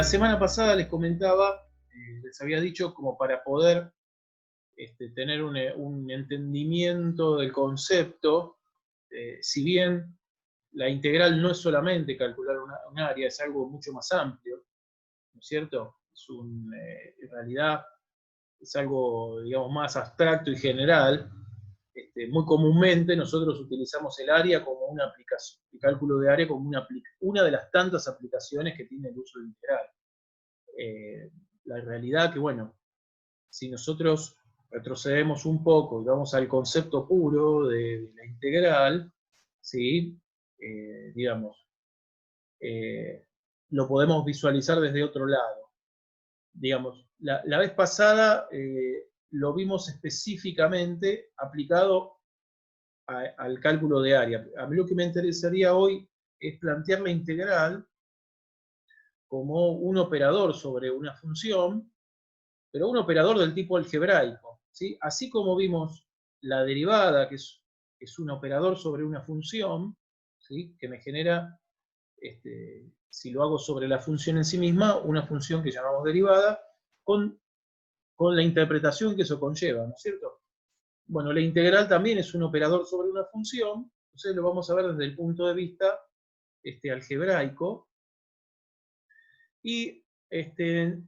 semana pasada les comentaba, les había dicho como para poder tener un entendimiento del concepto, si bien la integral no es solamente calcular un área, es algo mucho más amplio, ¿no es cierto? En realidad es algo, digamos, más abstracto y general. Muy comúnmente nosotros utilizamos el área como una aplicación, el cálculo de área como una de las tantas aplicaciones que tiene el uso de integral. La realidad que, bueno, si nosotros retrocedemos un poco y vamos al concepto puro de la integral, ¿sí? Digamos, lo podemos visualizar desde otro lado. Digamos, la vez pasada lo vimos específicamente aplicado al cálculo de área. A mí lo que me interesaría hoy es plantear la integral como un operador sobre una función, pero un operador del tipo algebraico, ¿sí? Así como vimos la derivada, que es un operador sobre una función, ¿sí? Que me genera, si lo hago sobre la función en sí misma, una función que llamamos derivada, con la interpretación que eso conlleva, ¿no es cierto? Bueno, la integral también es un operador sobre una función, entonces lo vamos a ver desde el punto de vista algebraico, y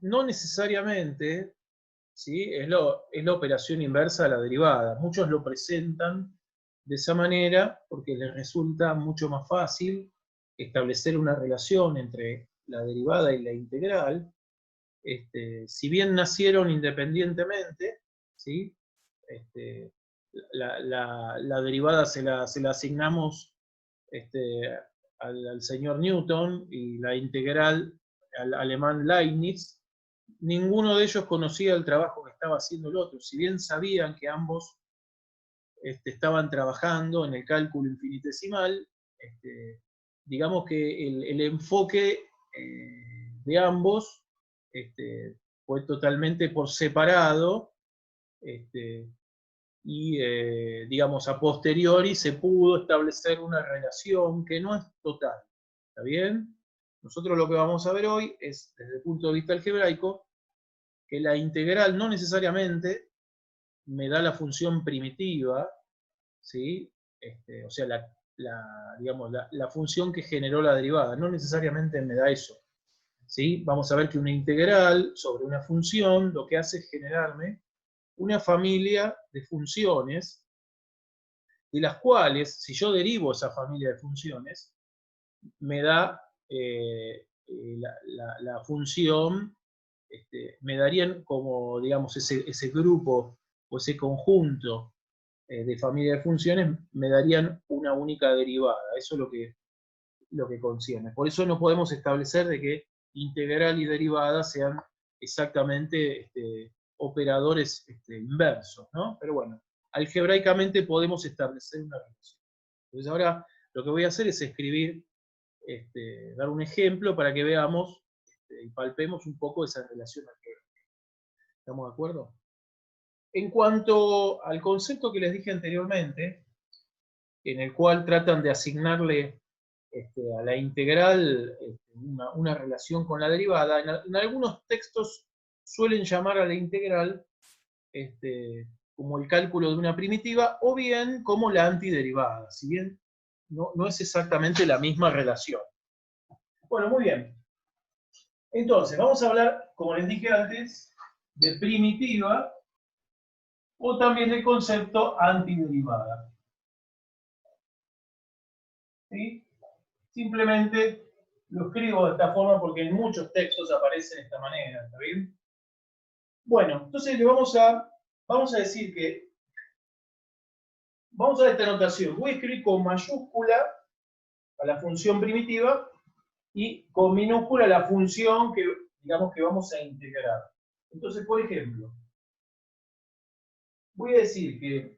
no necesariamente, ¿sí? Es la operación inversa a la derivada. Muchos lo presentan de esa manera porque les resulta mucho más fácil establecer una relación entre la derivada y la integral. Si bien nacieron independientemente, ¿sí? La derivada se la asignamos al señor Newton y la integral al alemán Leibniz. Ninguno de ellos conocía el trabajo que estaba haciendo el otro, si bien sabían que ambos estaban trabajando en el cálculo infinitesimal. Digamos que el enfoque de ambos fue totalmente por separado, y digamos a posteriori se pudo establecer una relación que no es total, ¿está bien? Nosotros lo que vamos a ver hoy es, desde el punto de vista algebraico, que la integral no necesariamente me da la función primitiva, ¿sí? O sea, digamos, la función que generó la derivada, no necesariamente me da eso, ¿sí? Vamos a ver que una integral sobre una función lo que hace es generarme una familia de funciones, de las cuales, si yo derivo esa familia de funciones, me da la función, me darían como, digamos, ese grupo o ese conjunto de familia de funciones, me darían una única derivada. Eso es lo que concierne. Por eso no podemos establecer de que integral y derivada sean exactamente operadores inversos, ¿no? Pero bueno, algebraicamente podemos establecer una relación. Entonces ahora lo que voy a hacer es escribir, dar un ejemplo para que veamos y palpemos un poco esa relación algebraica. ¿Estamos de acuerdo? En cuanto al concepto que les dije anteriormente, en el cual tratan de asignarle a la integral una relación con la derivada, en algunos textos suelen llamar a la integral como el cálculo de una primitiva, o bien como la antiderivada, si bien no es exactamente la misma relación. Bueno, muy bien. Entonces, vamos a hablar, como les dije antes, de primitiva, o también del concepto antiderivada. ¿Sí? Simplemente lo escribo de esta forma porque en muchos textos aparece de esta manera, ¿está bien? Bueno, entonces le vamos a decir que, vamos a dar esta notación, voy a escribir con mayúscula a la función primitiva y con minúscula la función que, digamos, que vamos a integrar. Entonces, por ejemplo, voy a decir que,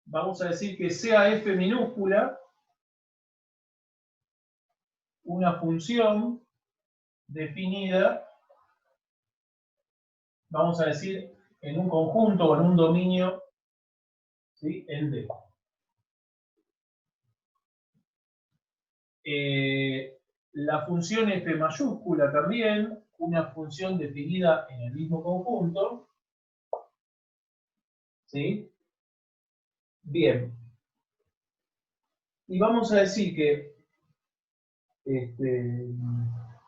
vamos a decir que sea f minúscula una función definida, vamos a decir, en un conjunto o en un dominio, ¿sí? En D. La función f mayúscula también, una función definida en el mismo conjunto. ¿Sí? Bien. Y vamos a decir que,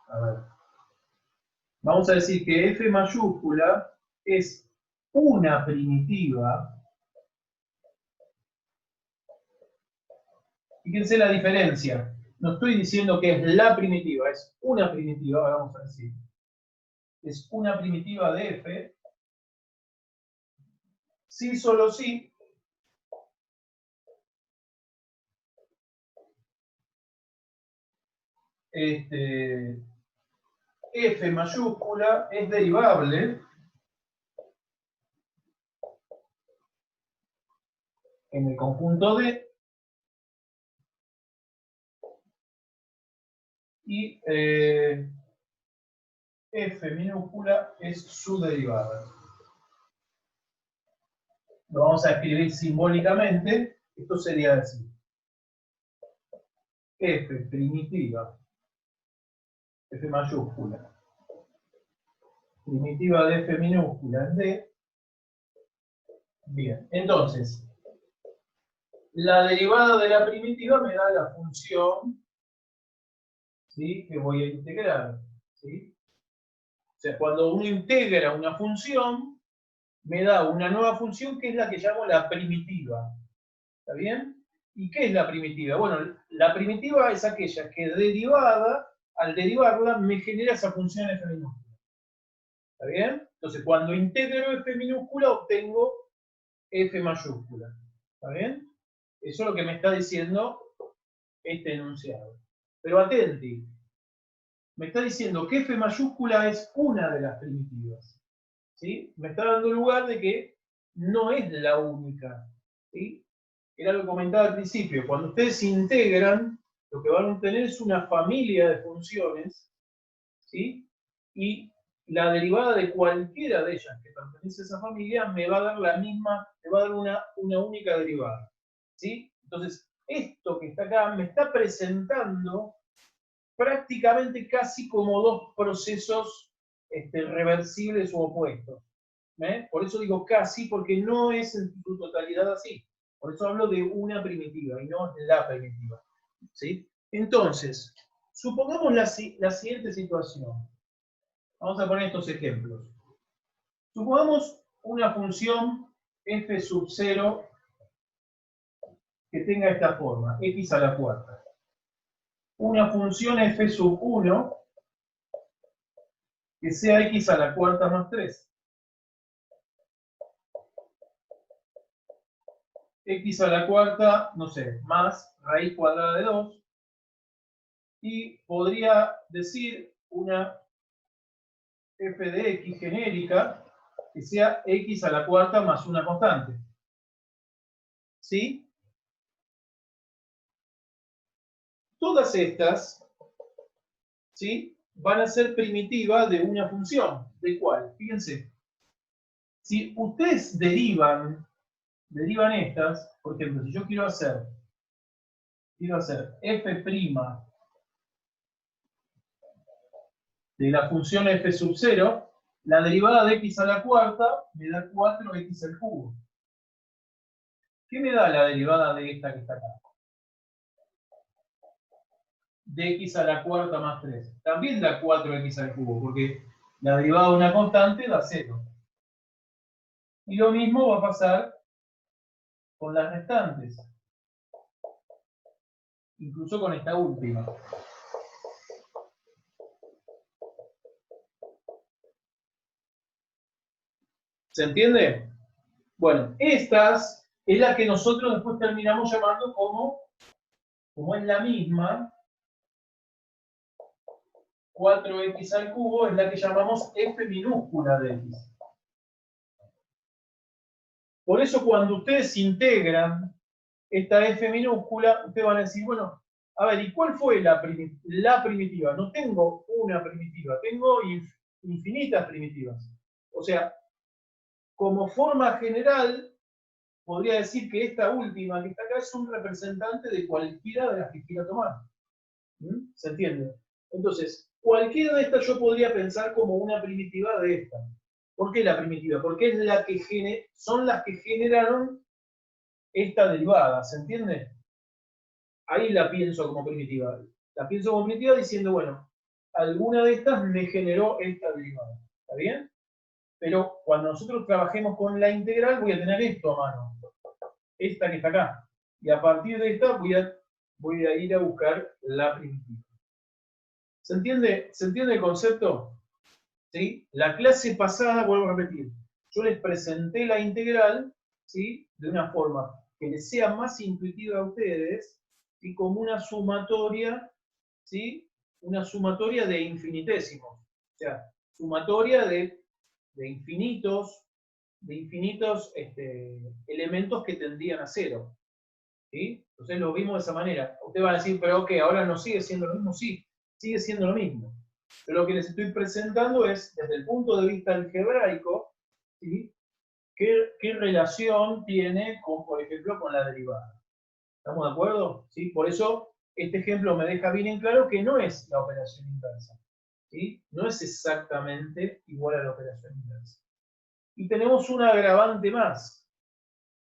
a ver, vamos a decir que f mayúscula es una primitiva. Fíjense la diferencia. No estoy diciendo que es la primitiva, es una primitiva, vamos a decir. Es una primitiva de f. Sí, solo sí. F mayúscula es derivable en el conjunto D y F minúscula es su derivada. Lo vamos a escribir simbólicamente. Esto sería decir F primitiva, F mayúscula, primitiva de F minúscula en D. Bien, entonces, la derivada de la primitiva me da la función, ¿sí?, que voy a integrar. ¿Sí? O sea, cuando uno integra una función, me da una nueva función que es la que llamo la primitiva. ¿Está bien? ¿Y qué es la primitiva? Bueno, la primitiva es aquella que derivada, al derivarla, me genera esa función f minúscula. ¿Está bien? Entonces, cuando integro f minúscula, obtengo f mayúscula. ¿Está bien? Eso es lo que me está diciendo este enunciado. Pero atenti, me está diciendo que f mayúscula es una de las primitivas. ¿Sí? Me está dando lugar de que no es la única. ¿Sí? Era lo que comentaba al principio. Cuando ustedes integran, lo que van a obtener es una familia de funciones, ¿sí? Y la derivada de cualquiera de ellas que pertenece a esa familia me va a dar la misma, me va a dar una única derivada. ¿Sí? Entonces, esto que está acá me está presentando prácticamente casi como dos procesos reversibles u opuestos. Por eso digo casi, porque no es en su totalidad así. Por eso hablo de una primitiva y no la primitiva. ¿Sí? Entonces, supongamos la siguiente situación. Vamos a poner estos ejemplos. Supongamos una función f sub 0 que tenga esta forma, x a la cuarta. Una función f sub 1 que sea x a la cuarta más 3. X a la cuarta, no sé, más raíz cuadrada de 2. Y podría decir una f de x genérica que sea x a la cuarta más una constante. ¿Sí? Todas estas, ¿sí?, van a ser primitivas de una función. ¿De cuál? Fíjense. Si ustedes derivan estas, por ejemplo, si yo quiero hacer f' de la función f sub 0, la derivada de x a la cuarta me da 4x al cubo. ¿Qué me da la derivada de esta que está acá? De x a la cuarta más 3. También da 4x al cubo, porque la derivada de una constante da 0. Y lo mismo va a pasar con las restantes. Incluso con esta última. ¿Se entiende? Bueno, estas es la que nosotros después terminamos llamando como es la misma, 4x al cubo, es la que llamamos f minúscula de x. Por eso cuando ustedes integran esta f minúscula, ustedes van a decir, bueno, a ver, ¿y cuál fue la primitiva? No tengo una primitiva, tengo infinitas primitivas. O sea, como forma general, podría decir que esta última que está acá es un representante de cualquiera de las que quiera tomar. ¿Se entiende? Entonces, cualquiera de estas yo podría pensar como una primitiva de esta. ¿Por qué la primitiva? Porque es la que son las que generaron esta derivada, ¿se entiende? Ahí la pienso como primitiva. La pienso como primitiva diciendo, bueno, alguna de estas me generó esta derivada. ¿Está bien? Pero cuando nosotros trabajemos con la integral, voy a tener esto a mano. Esta que está acá. Y a partir de esta voy a ir a buscar la primitiva. ¿Se entiende el concepto? ¿Sí? La clase pasada, vuelvo a repetir, yo les presenté la integral, ¿sí? De una forma que les sea más intuitiva a ustedes, y como una sumatoria, ¿sí? Una sumatoria de infinitésimos. O sea, sumatoria de infinitos, elementos que tendrían a cero. ¿Sí? Entonces lo vimos de esa manera. Ustedes van a decir, pero ok, ahora no sigue siendo lo mismo. Sí, sigue siendo lo mismo. Pero lo que les estoy presentando es, desde el punto de vista algebraico, ¿sí? ¿Qué relación tiene, con, por ejemplo, con la derivada? ¿Estamos de acuerdo? ¿Sí? Por eso, este ejemplo me deja bien en claro que no es la operación inversa. ¿Sí? No es exactamente igual a la operación inversa. Y tenemos un agravante más,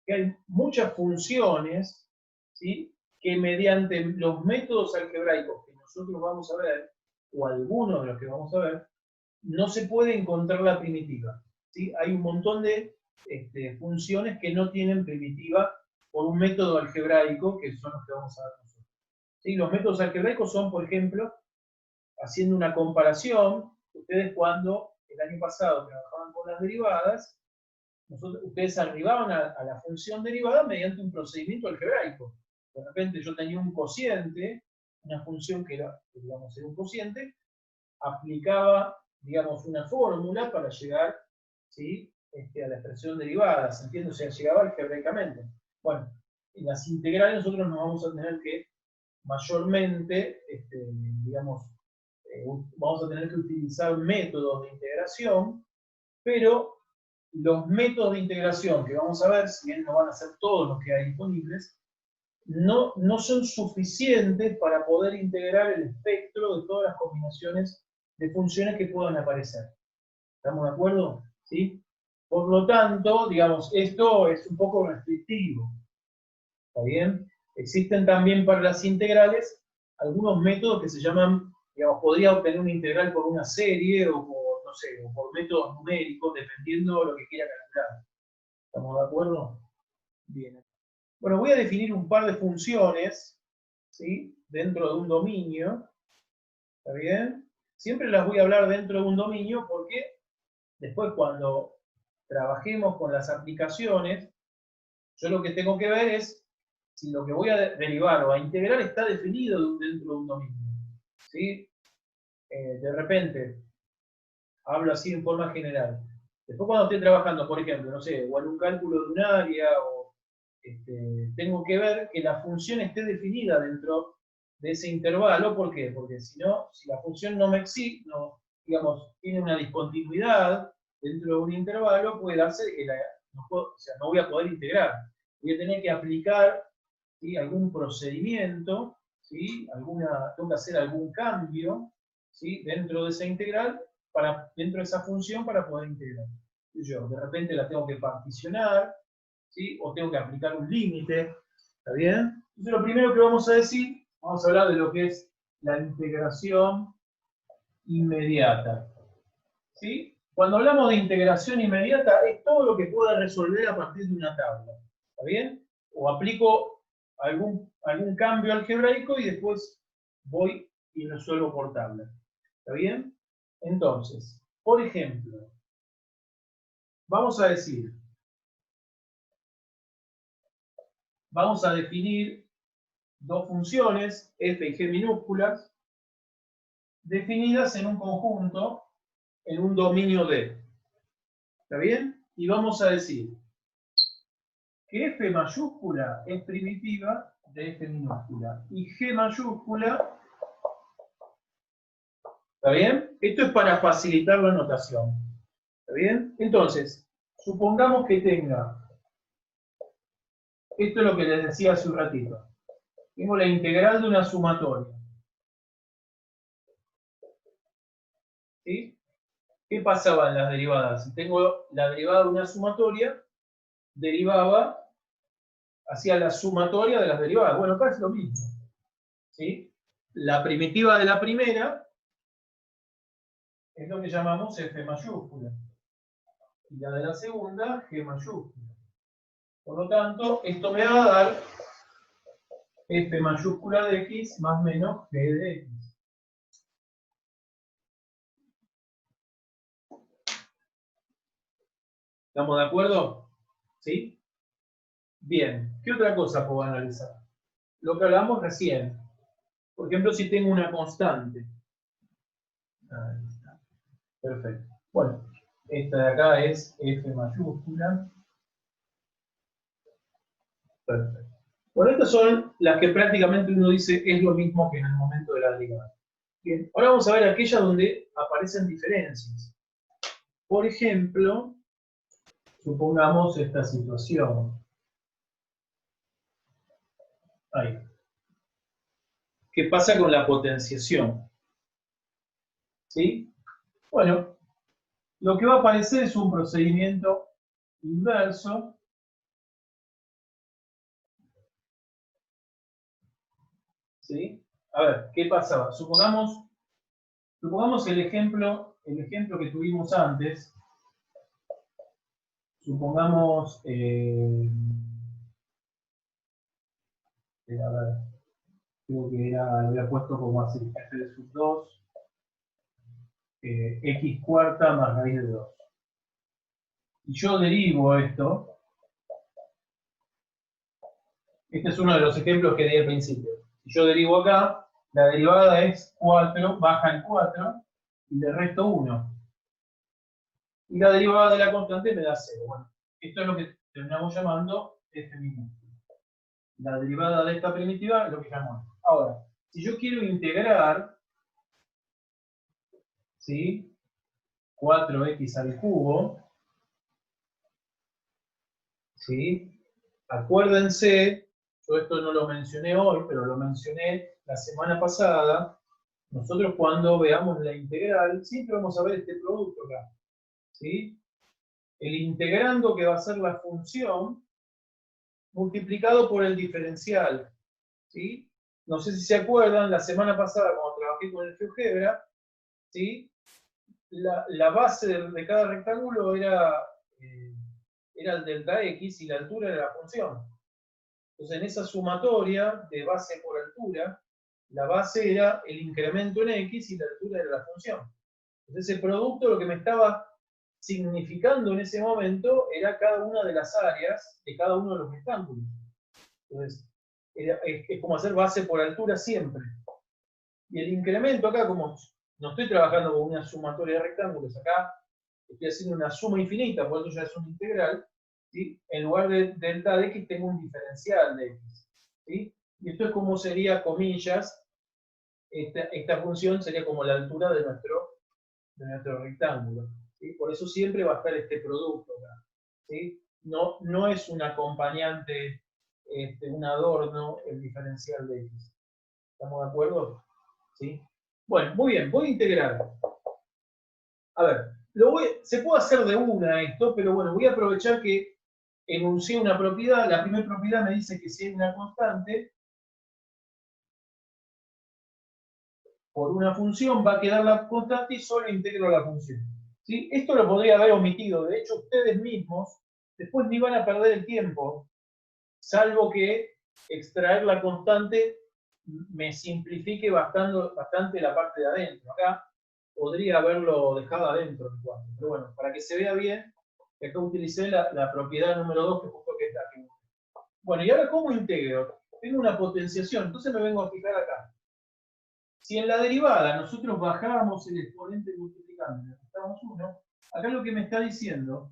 que hay muchas funciones, ¿sí? Que mediante los métodos algebraicos que nosotros vamos a ver, o algunos de los que vamos a ver, no se puede encontrar la primitiva. ¿Sí? Hay un montón de funciones que no tienen primitiva por un método algebraico, que son los que vamos a ver nosotros. ¿Sí? Los métodos algebraicos son, por ejemplo, haciendo una comparación, ustedes cuando el año pasado trabajaban con las derivadas, ustedes arribaban a la función derivada mediante un procedimiento algebraico. De repente yo tenía un cociente, una función que era, digamos, era un cociente, aplicaba, digamos, una fórmula para llegar, ¿sí? A la expresión derivada, ¿se entiende? O sea, llegaba algebraicamente. Bueno, en las integrales nosotros nos vamos a tener que, mayormente, digamos, vamos a tener que utilizar métodos de integración, pero los métodos de integración que vamos a ver, si bien no van a ser todos los que hay disponibles, no son suficientes para poder integrar el espectro de todas las combinaciones de funciones que puedan aparecer. ¿Estamos de acuerdo? ¿Sí? Por lo tanto, digamos, esto es un poco restrictivo. ¿Está bien? Existen también para las integrales algunos métodos que se llaman, digamos, podría obtener una integral por una serie o por, no sé, o por métodos numéricos, dependiendo de lo que quiera calcular. ¿Estamos de acuerdo? Bien. Bueno, voy a definir un par de funciones, ¿sí? Dentro de un dominio. ¿Está bien? Siempre las voy a hablar dentro de un dominio porque después cuando trabajemos con las aplicaciones, yo lo que tengo que ver es si lo que voy a derivar o a integrar está definido dentro de un dominio. ¿Sí? De repente, hablo así en forma general. Después cuando esté trabajando, por ejemplo, no sé, o en un cálculo de un área, o tengo que ver que la función esté definida dentro de ese intervalo. ¿Por qué? Porque si no, si la función no me existe, no, digamos, tiene una discontinuidad dentro de un intervalo, puede darse que o sea, no voy a poder integrar. Voy a tener que aplicar, ¿sí? Algún procedimiento, ¿sí? Tengo que hacer algún cambio, ¿sí? Dentro de esa integral, dentro de esa función para poder integrar. Yo de repente la tengo que particionar, ¿sí? O tengo que aplicar un límite. ¿Está bien? Entonces lo primero que vamos a decir, vamos a hablar de lo que es la integración inmediata. ¿Sí? Cuando hablamos de integración inmediata, es todo lo que pueda resolver a partir de una tabla. ¿Está bien? O aplico algún cambio algebraico y después voy y resuelvo por tabla. ¿Está bien? Entonces, por ejemplo, vamos a decir, vamos a definir dos funciones, f y g minúsculas, definidas en un conjunto, en un dominio D. ¿Está bien? Y vamos a decir que f mayúscula es primitiva de f minúscula y g mayúscula, ¿está bien? Esto es para facilitar la notación. ¿Está bien? Entonces, supongamos que tenga, esto es lo que les decía hace un ratito, tengo la integral de una sumatoria. ¿Sí? ¿Qué pasaba en las derivadas? Si tengo la derivada de una sumatoria, derivaba, hacía la sumatoria de las derivadas. Bueno, acá es lo mismo. ¿Sí? La primitiva de la primera es lo que llamamos f mayúscula. Y la de la segunda, g mayúscula. Por lo tanto, esto me va a dar f mayúscula de x más menos g de x. ¿Estamos de acuerdo? ¿Sí? Bien. ¿Qué otra cosa puedo analizar? Lo que hablamos recién. Por ejemplo, si tengo una constante. Ahí está. Perfecto. Bueno, esta de acá es f mayúscula. Perfecto. Bueno, estas son las que prácticamente uno dice es lo mismo que en el momento de la derivada. Bien, ahora vamos a ver aquellas donde aparecen diferencias. Por ejemplo, supongamos esta situación. Ahí. ¿Qué pasa con la potenciación? ¿Sí? Bueno, lo que va a aparecer es un procedimiento inverso. ¿Sí? A ver, ¿qué pasaba? Supongamos el ejemplo que tuvimos antes. Supongamos, a ver, creo que era, lo había puesto como así, f de sub 2, x cuarta más raíz de 2. Y yo derivo esto. Este es uno de los ejemplos que di al principio. Si yo derivo acá, la derivada es 4, baja el 4, y le resto 1. Y la derivada de la constante me da 0. Bueno, esto es lo que terminamos llamando f minúscula. La derivada de esta primitiva es lo que llamamos. Ahora, si yo quiero integrar, ¿sí? 4x al cubo, ¿sí? Acuérdense, yo esto no lo mencioné hoy, pero lo mencioné la semana pasada. Nosotros cuando veamos la integral, siempre vamos a ver este producto acá, ¿sí? El integrando, que va a ser la función, multiplicado por el diferencial, ¿sí? No sé si se acuerdan, la semana pasada cuando trabajé con el GeoGebra, ¿sí? La base de cada rectángulo era el delta x y la altura era la función. Entonces, en esa sumatoria de base por altura, la base era el incremento en x y la altura era la función. Entonces, ese producto lo que me estaba significando en ese momento era cada una de las áreas de cada uno de los rectángulos. Entonces, es como hacer base por altura siempre. Y el incremento acá, como no estoy trabajando con una sumatoria de rectángulos, acá estoy haciendo una suma infinita, por eso ya es una integral, ¿sí? En lugar de delta de x tengo un diferencial de x. ¿Sí? Y esto es como sería, comillas, esta función sería como la altura de nuestro rectángulo. ¿Sí? Por eso siempre va a estar este producto acá. ¿Sí? No es un acompañante, un adorno, el diferencial de x. ¿Estamos de acuerdo? ¿Sí? Bueno, muy bien, voy a integrar. A ver, se puede hacer de una esto, pero bueno, voy a aprovechar que enuncié una propiedad. La primera propiedad me dice que si hay una constante, por una función va a quedar la constante y solo integro la función. ¿Sí? Esto lo podría haber omitido. De hecho, ustedes mismos después ni van a perder el tiempo, salvo que extraer la constante me simplifique bastante la parte de adentro. Acá podría haberlo dejado adentro. Pero bueno, para que se vea bien, acá utilicé la propiedad número 2, que justo que es la que... Bueno, y ahora, ¿cómo integro? Tengo una potenciación, entonces me vengo a fijar acá. Si en la derivada nosotros bajábamos el exponente multiplicando y le restamos 1, acá lo que me está diciendo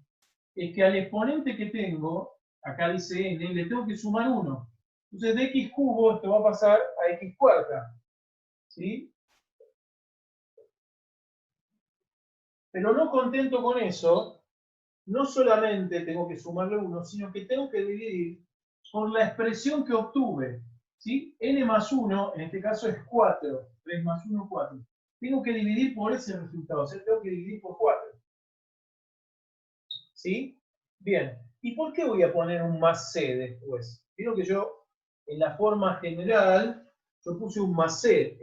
es que al exponente que tengo, acá dice n, le tengo que sumar 1. Entonces de x cubo esto va a pasar a x cuarta. ¿Sí? Pero no contento con eso, no solamente tengo que sumarle 1, sino que tengo que dividir por la expresión que obtuve. ¿Sí? N más 1, en este caso es 4. 3 más 1, 4. tengo que dividir por ese resultado, o sea, tengo que dividir por 4. ¿Sí? Bien. ¿Y por qué voy a poner un más c después? Vieron que yo, en la forma general, yo puse un más c.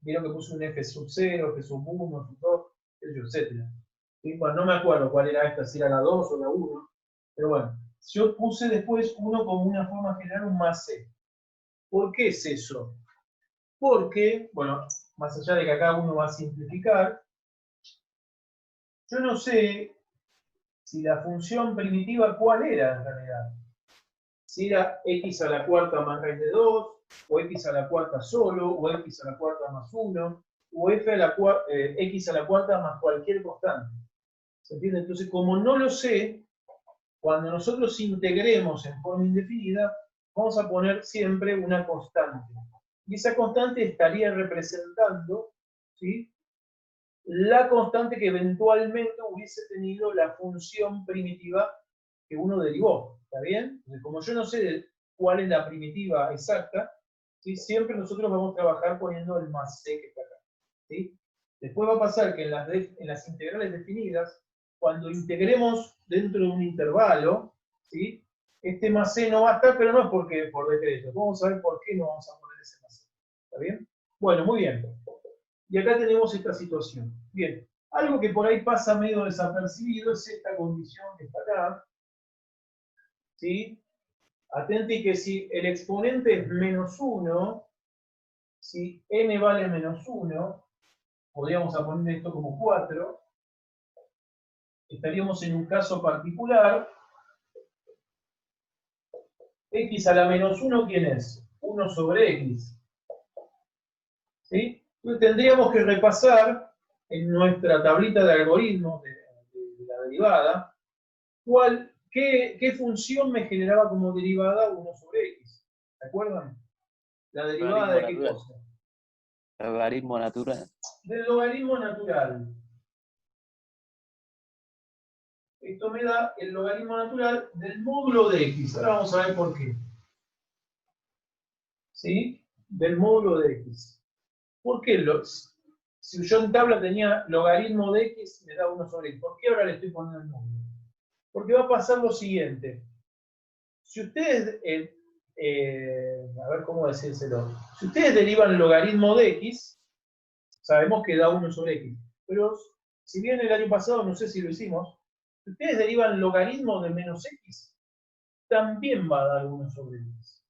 Vieron que puse un f sub 0, f sub 1, sub 2, etc. ¿Sí? Bueno, no me acuerdo cuál era esta, si era la 2 o la 1. Pero bueno, yo puse después uno como una forma general, un más c. ¿Por qué es eso? Porque, bueno, más allá de que acá uno va a simplificar, yo no sé si la función primitiva cuál era en realidad. Si era x a la cuarta más raíz de 2, o x a la cuarta solo, o x a la cuarta más 1, o x a la cuarta más cualquier constante. ¿Se entiende? Entonces, como no lo sé, cuando nosotros integremos en forma indefinida, vamos a poner siempre una constante. Y esa constante estaría representando, ¿sí?, la constante que eventualmente hubiese tenido la función primitiva que uno derivó. ¿Está bien? Entonces, como yo no sé cuál es la primitiva exacta, ¿sí?, siempre nosotros vamos a trabajar poniendo el más c que está acá. ¿Sí? Después va a pasar que en las integrales definidas, cuando integremos dentro de un intervalo, ¿sí?, este más c no va a estar, pero no es porque por decreto. Vamos a ver por qué no vamos a poner ese más c. ¿Está bien? Bueno, muy bien. Y acá tenemos esta situación. Bien, algo que por ahí pasa medio desapercibido es esta condición que está acá. ¿Sí? Atenti que si el exponente es menos 1, si n vale menos 1, podríamos poner esto como 4, estaríamos en un caso particular. X a la menos 1, ¿quién es? 1 sobre X. ¿Sí? Entonces tendríamos que repasar en nuestra tablita de algoritmos de la derivada, ¿qué función me generaba como derivada 1 sobre X? ¿Se acuerdan? ¿La derivada de qué cosa? Logaritmo natural. Del logaritmo natural. Esto me da el logaritmo natural del módulo de X. Ahora vamos a ver por qué. ¿Sí? Del módulo de X. ¿Por qué si yo en tabla tenía logaritmo de X, me da 1 sobre X? ¿Por qué ahora le estoy poniendo el módulo? Porque va a pasar lo siguiente. Si ustedes, a ver cómo decírselo, si ustedes derivan el logaritmo de X, sabemos que da 1 sobre X. Pero si bien el año pasado, no sé si lo hicimos, si ustedes derivan el logaritmo de menos X, también va a dar 1 sobre X.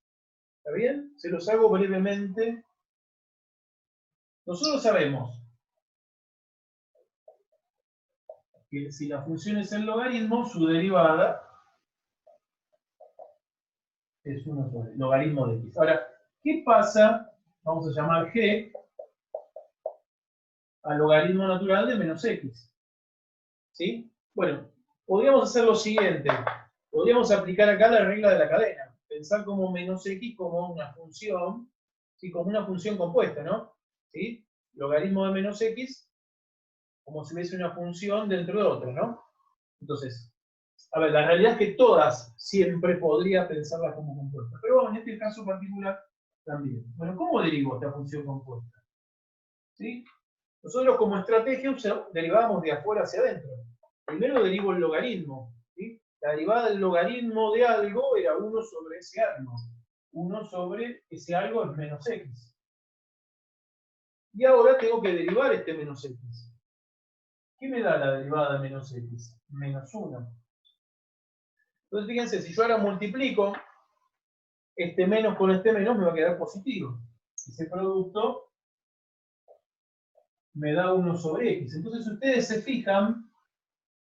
¿Está bien? Se los hago brevemente. Nosotros sabemos que si la función es el logaritmo, su derivada es 1 sobre logaritmo de X. Ahora, ¿qué pasa? Vamos a llamar G al logaritmo natural de menos X. ¿Sí? Bueno, podríamos hacer lo siguiente. Podríamos aplicar acá la regla de la cadena. Pensar como menos X como una función, ¿sí?, como una función compuesta, ¿no? ¿Sí? Logaritmo de menos X como si hubiese una función dentro de otra, ¿no? Entonces, a ver, la realidad es que todas siempre podría pensarlas como compuestas. Pero bueno, en este caso particular también. Bueno, ¿cómo derivo esta función compuesta? ¿Sí? Nosotros como estrategia derivamos de afuera hacia adentro. Primero derivo el logaritmo. ¿Sí? La derivada del logaritmo de algo era 1 sobre ese algo. 1 sobre ese algo es menos x. Y ahora tengo que derivar este menos x. ¿Qué me da la derivada de menos x? Menos 1. Entonces fíjense, si yo ahora multiplico este menos con este menos, me va a quedar positivo. Ese producto me da 1 sobre x. Entonces ustedes se fijan,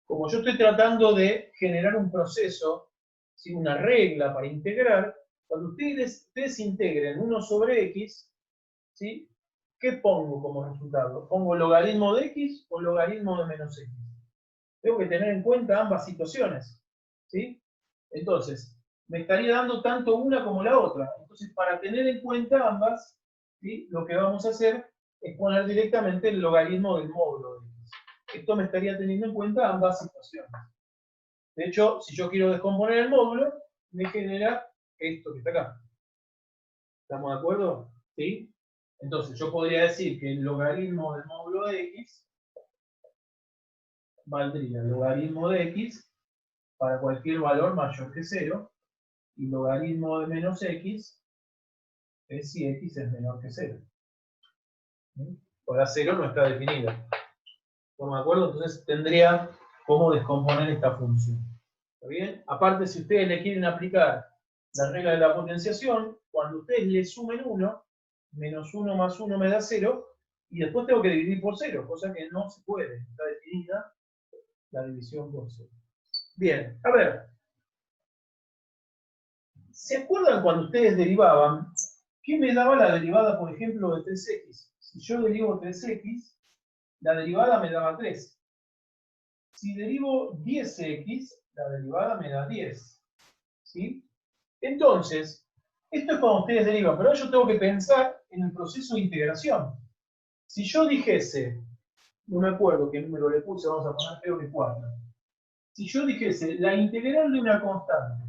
como yo estoy tratando de generar un proceso, ¿sí?, una regla para integrar, cuando ustedes integren 1 sobre x, ¿sí?, ¿qué pongo como resultado? ¿Pongo logaritmo de x o logaritmo de menos x? Tengo que tener en cuenta ambas situaciones. ¿Sí? Entonces, me estaría dando tanto una como la otra. Entonces, para tener en cuenta ambas, ¿sí?, lo que vamos a hacer es poner directamente el logaritmo del módulo de x. Esto me estaría teniendo en cuenta ambas situaciones. De hecho, si yo quiero descomponer el módulo, me genera esto que está acá. ¿Estamos de acuerdo? ¿Sí? Entonces yo podría decir que el logaritmo del módulo de x valdría el logaritmo de x para cualquier valor mayor que 0, y logaritmo de menos x es si x es menor que 0. Ahora 0 no está definido. ¿Estamos de acuerdo? Entonces tendría cómo descomponer esta función. ¿Está bien? Aparte, si ustedes le quieren aplicar la regla de la potenciación, cuando ustedes le sumen 1, menos 1 más 1 me da 0, y después tengo que dividir por 0, cosa que no se puede. Está definida la división por 0. Bien, a ver. ¿Se acuerdan cuando ustedes derivaban? ¿Qué me daba la derivada, por ejemplo, de 3x? Si yo derivo 3x, la derivada me daba 3. Si derivo 10x, la derivada me da 10. ¿Sí? Entonces, esto es cuando ustedes derivan, pero yo tengo que pensar en el proceso de integración. Si yo dijese, no me acuerdo qué número le puse, vamos a poner creo que 4. Si yo dijese la integral de una constante,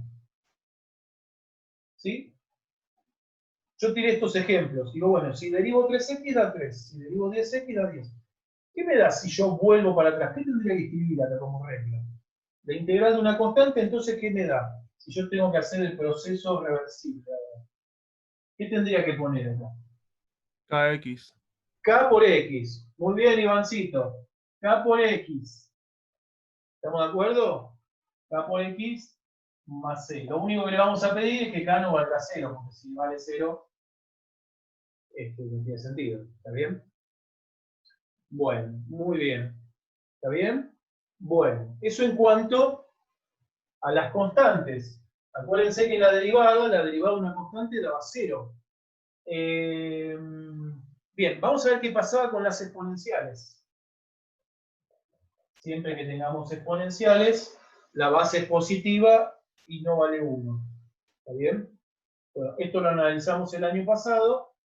¿sí? Yo tiré estos ejemplos. Digo, bueno, si derivo 3x da 3, si derivo 10x da 10. ¿Qué me da si yo vuelvo para atrás? ¿Qué tendría que escribir acá como regla? La integral de una constante, entonces, ¿qué me da? Si yo tengo que hacer el proceso reversible. ¿Qué tendría que poner acá? KX. K por X. Muy bien, Ivancito. K por X. ¿Estamos de acuerdo? K por X más C. Lo único que le vamos a pedir es que K no valga 0, porque si vale 0, no tiene sentido. ¿Está bien? Bueno, muy bien. ¿Está bien? Bueno, eso en cuanto a las constantes. Acuérdense que la derivada de una constante daba 0. Bien, vamos a ver qué pasaba con las exponenciales. Siempre que tengamos exponenciales, la base es positiva y no vale 1. ¿Está bien? Bueno, esto lo analizamos el año pasado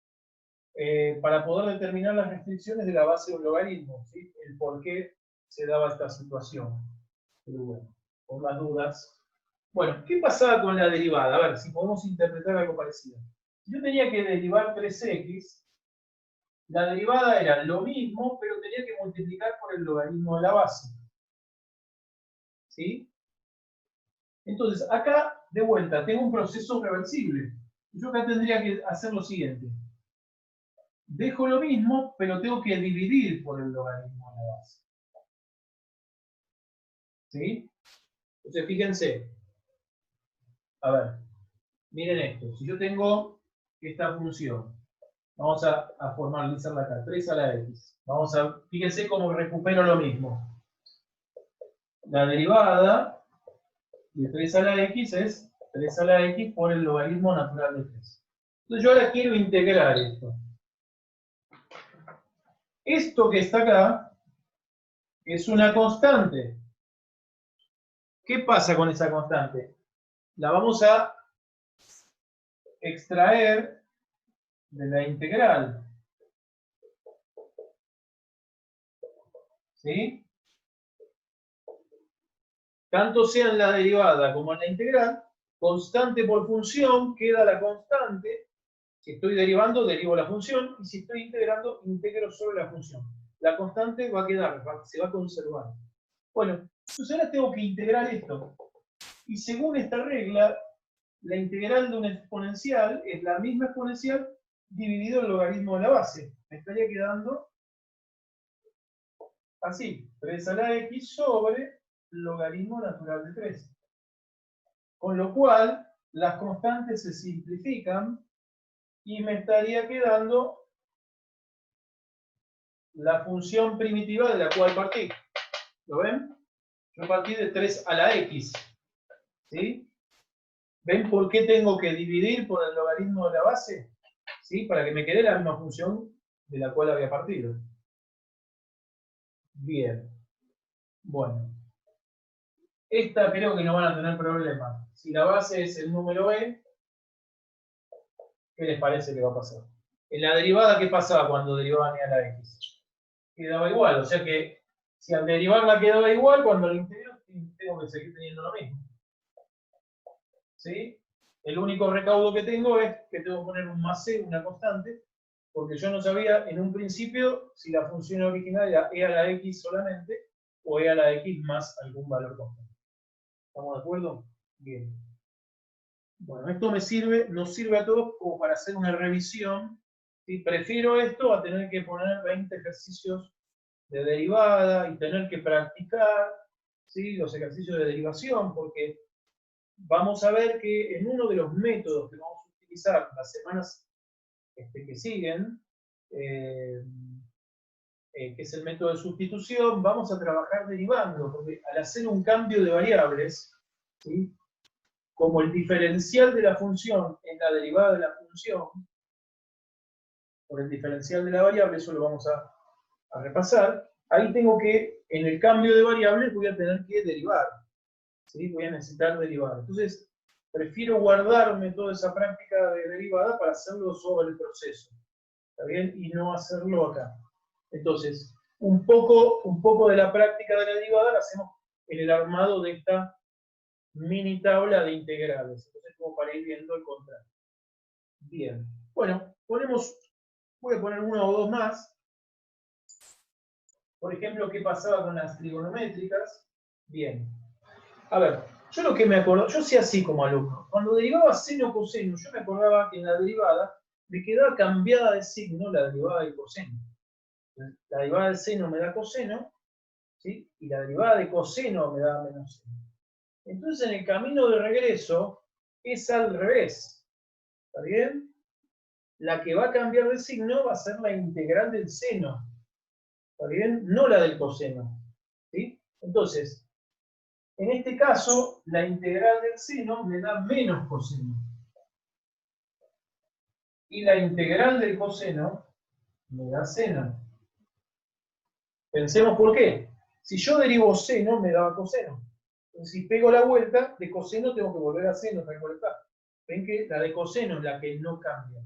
para poder determinar las restricciones de la base de un logaritmo, ¿sí? El por qué se daba esta situación. Pero bueno, por las dudas. Bueno, ¿qué pasaba con la derivada? A ver, si podemos interpretar algo parecido. Si yo tenía que derivar 3x, la derivada era lo mismo, pero tenía que multiplicar por el logaritmo de la base. ¿Sí? Entonces, acá, de vuelta, tengo un proceso reversible. Yo acá tendría que hacer lo siguiente. Dejo lo mismo, pero tengo que dividir por el logaritmo de la base. ¿Sí? Entonces, fíjense. A ver, miren esto. Si yo tengo esta función, vamos a formalizarla acá, 3 a la x. Fíjense cómo recupero lo mismo. La derivada de 3 a la x es 3 a la x por el logaritmo natural de 3. Entonces yo ahora quiero integrar esto. Esto que está acá es una constante. ¿Qué pasa con esa constante? La vamos a extraer de la integral. ¿Sí? Tanto sea en la derivada como en la integral, constante por función queda la constante. Si estoy derivando, derivo la función, y si estoy integrando, integro solo la función. La constante va a quedar, se va a conservar. Bueno, entonces ahora tengo que integrar esto. Y según esta regla, la integral de una exponencial es la misma exponencial dividido el logaritmo de la base. Me estaría quedando así, 3 a la x sobre logaritmo natural de 3. Con lo cual, las constantes se simplifican y me estaría quedando la función primitiva de la cual partí. ¿Lo ven? Yo partí de 3 a la x. ¿Sí? ¿Ven por qué tengo que dividir por el logaritmo de la base? ¿Sí? Para que me quede la misma función de la cual había partido. Bien. Bueno. Esta creo que no van a tener problema. Si la base es el número e, ¿qué les parece que va a pasar? En la derivada, ¿qué pasaba cuando derivaban e a la x? Quedaba igual, o sea que si al derivarla quedaba igual, cuando la integro tengo que seguir teniendo lo mismo. ¿Sí? El único recaudo que tengo es que tengo que poner un más c, una constante, porque yo no sabía en un principio si la función original era e a la x solamente o e a la x más algún valor constante. ¿Estamos de acuerdo? Bien. Bueno, esto nos sirve a todos como para hacer una revisión. ¿Sí? Prefiero esto a tener que poner 20 ejercicios de derivada y tener que practicar, ¿sí?, los ejercicios de derivación, porque vamos a ver que en uno de los métodos que vamos a utilizar las semanas que siguen, que es el método de sustitución, vamos a trabajar derivando, porque al hacer un cambio de variables, ¿sí?, como el diferencial de la función es la derivada de la función, por el diferencial de la variable, eso lo vamos a repasar, ahí tengo que, en el cambio de variables, voy a tener que derivar, ¿sí? Voy a necesitar derivar. Entonces, prefiero guardarme toda esa práctica de derivada para hacerlo sobre el proceso, ¿está bien? Y no hacerlo acá. Entonces, un poco de la práctica de la derivada la hacemos en el armado de esta mini tabla de integrales. Entonces, como para ir viendo el contraste. Bien. Bueno, voy a poner uno o dos más. Por ejemplo, ¿qué pasaba con las trigonométricas? Bien. A ver, yo lo que me acuerdo, yo hacía así como alumno. Cuando derivaba seno o coseno, yo me acordaba que en la derivada me quedaba cambiada de signo la derivada del coseno. La derivada del seno me da coseno, ¿sí? Y la derivada de coseno me da menos seno. Entonces, en el camino de regreso es al revés. ¿Está bien? La que va a cambiar de signo va a ser la integral del seno. ¿Está bien? No la del coseno. ¿Sí? Entonces, en este caso, la integral del seno me da menos coseno. Y la integral del coseno me da seno. Pensemos por qué. Si yo derivo seno, me da coseno. Entonces, si pego la vuelta, de coseno tengo que volver a seno para volver. Ven que la de coseno es la que no cambia.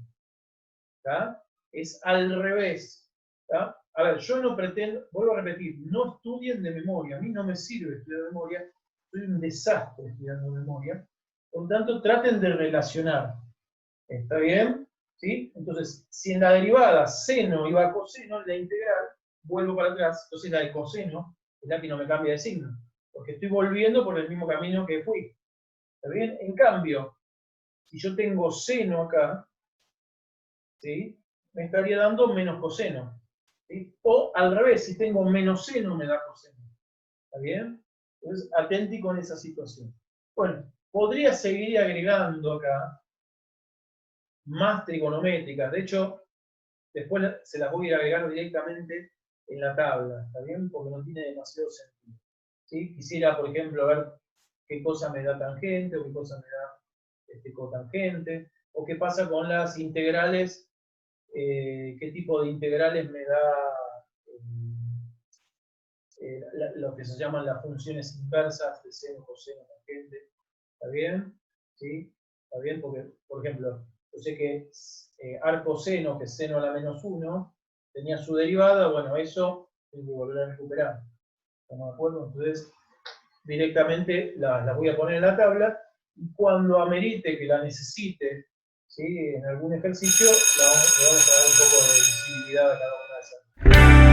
¿Tá? Es al revés. ¿Tá? A ver, yo no pretendo, vuelvo a repetir, no estudien de memoria. A mí no me sirve estudiar de memoria. Soy un desastre estudiando de memoria. Por lo tanto, traten de relacionar. ¿Está bien? ¿Sí? Entonces, si en la derivada seno iba a coseno, en la integral, vuelvo para atrás. Entonces la de coseno es la que no me cambia de signo. Porque estoy volviendo por el mismo camino que fui. ¿Está bien? En cambio, si yo tengo seno acá, ¿sí?, me estaría dando menos coseno. ¿Sí? O al revés, si tengo menos seno, me da coseno. ¿Está bien? Entonces, atenti con esa situación. Bueno, podría seguir agregando acá más trigonométricas. De hecho, después se las voy a ir agregando directamente en la tabla. ¿Está bien? Porque no tiene demasiado sentido. ¿Sí? Quisiera, por ejemplo, ver qué cosa me da tangente, o qué cosa me da cotangente, o qué pasa con las integrales, qué tipo de integrales me da lo que se llaman las funciones inversas de seno, coseno, tangente. ¿Está bien? ¿Sí? ¿Está bien? Porque, por ejemplo, yo sé que arco seno, que es seno a la menos 1, tenía su derivada, bueno, eso tengo que volver a recuperar. ¿Estamos de acuerdo? Entonces, directamente las voy a poner en la tabla, y cuando amerite que la necesite, ¿sí?, en algún ejercicio, le vamos a dar un poco de visibilidad a cada una de esas.